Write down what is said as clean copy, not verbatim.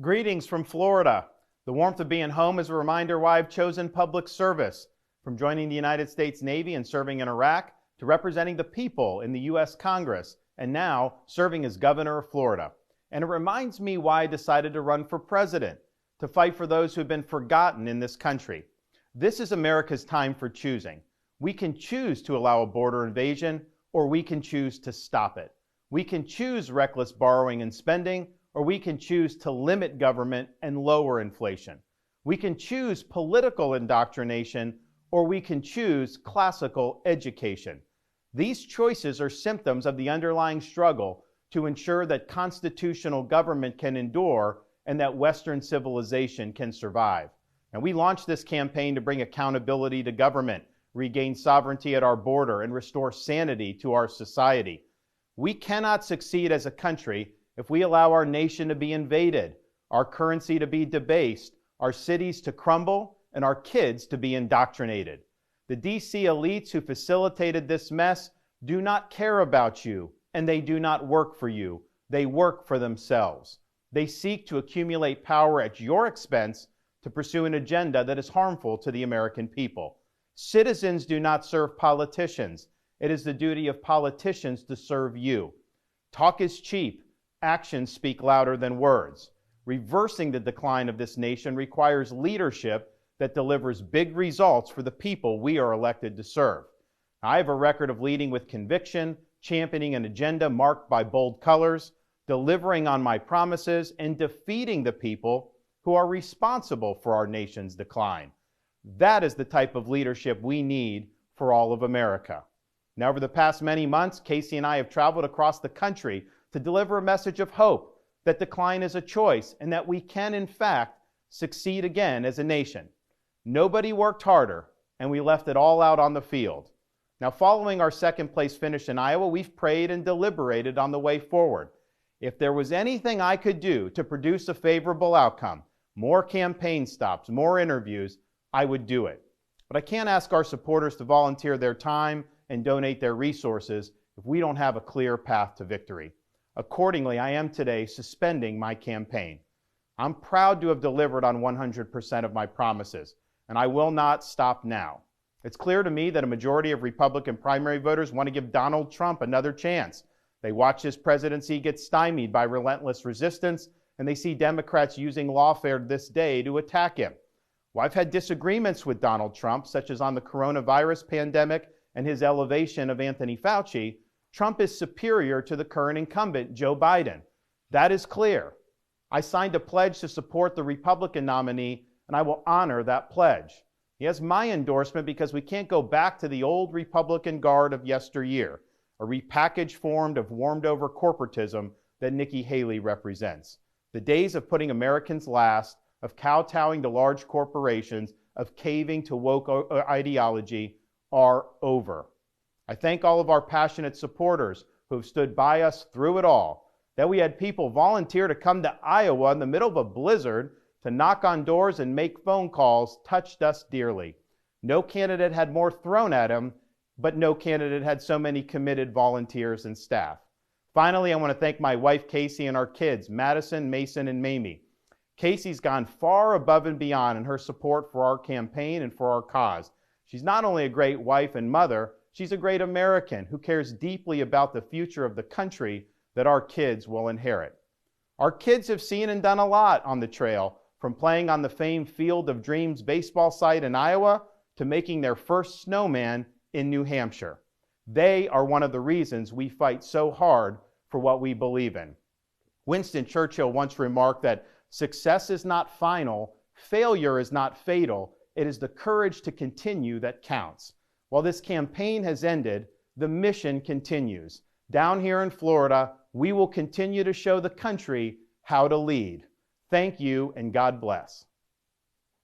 Greetings from Florida. The warmth of being home is a reminder why I've chosen public service. From joining the United States Navy and serving in Iraq, to representing the people in the U.S. Congress, and now serving as governor of Florida. And it reminds me why I decided to run for president, to fight for those who have been forgotten in this country. This is America's time for choosing. We can choose to allow a border invasion, or we can choose to stop it. We can choose reckless borrowing and spending, or we can choose to limit government and lower inflation. We can choose political indoctrination, or we can choose classical education. These choices are symptoms of the underlying struggle to ensure that constitutional government can endure and that Western civilization can survive. And we launched this campaign to bring accountability to government, regain sovereignty at our border, and restore sanity to our society. We cannot succeed as a country if we allow our nation to be invaded, our currency to be debased, our cities to crumble, and our kids to be indoctrinated. The DC elites who facilitated this mess do not care about you, and they do not work for you. They work for themselves. They seek to accumulate power at your expense to pursue an agenda that is harmful to the American people. Citizens do not serve politicians. It is the duty of politicians to serve you. Talk is cheap. Actions speak louder than words. Reversing the decline of this nation requires leadership that delivers big results for the people we are elected to serve. I have a record of leading with conviction, championing an agenda marked by bold colors, delivering on my promises, and defeating the people who are responsible for our nation's decline. That is the type of leadership we need for all of America. Now, over the past many months, Casey and I have traveled across the country to deliver a message of hope that decline is a choice and that we can, in fact, succeed again as a nation. Nobody worked harder, and we left it all out on the field. Now, following our second place finish in Iowa, we've prayed and deliberated on the way forward. If there was anything I could do to produce a favorable outcome, more campaign stops, more interviews, I would do it. But I can't ask our supporters to volunteer their time and donate their resources if we don't have a clear path to victory. Accordingly, I am today suspending my campaign. I'm proud to have delivered on 100% of my promises, and I will not stop now. It's clear to me that a majority of Republican primary voters want to give Donald Trump another chance. They watch his presidency get stymied by relentless resistance, and they see Democrats using lawfare this day to attack him. Well, I've had disagreements with Donald Trump, such as on the coronavirus pandemic and his elevation of Anthony Fauci. Trump is superior to the current incumbent, Joe Biden. That is clear. I signed a pledge to support the Republican nominee, and I will honor that pledge. He has my endorsement because we can't go back to the old Republican guard of yesteryear, a repackaged form of warmed-over corporatism that Nikki Haley represents. The days of putting Americans last, of kowtowing to large corporations, of caving to woke ideology are over. I thank all of our passionate supporters who have stood by us through it all. That we had people volunteer to come to Iowa in the middle of a blizzard to knock on doors and make phone calls touched us dearly. No candidate had more thrown at him, but no candidate had so many committed volunteers and staff. Finally, I want to thank my wife, Casey, and our kids, Madison, Mason, and Mamie. Casey's gone far above and beyond in her support for our campaign and for our cause. She's not only a great wife and mother, she's a great American who cares deeply about the future of the country that our kids will inherit. Our kids have seen and done a lot on the trail, from playing on the famed Field of Dreams baseball site in Iowa to making their first snowman in New Hampshire. They are one of the reasons we fight so hard for what we believe in. Winston Churchill once remarked that success is not final, failure is not fatal, it is the courage to continue that counts. While this campaign has ended, the mission continues. Down here in Florida, we will continue to show the country how to lead. Thank you, and God bless.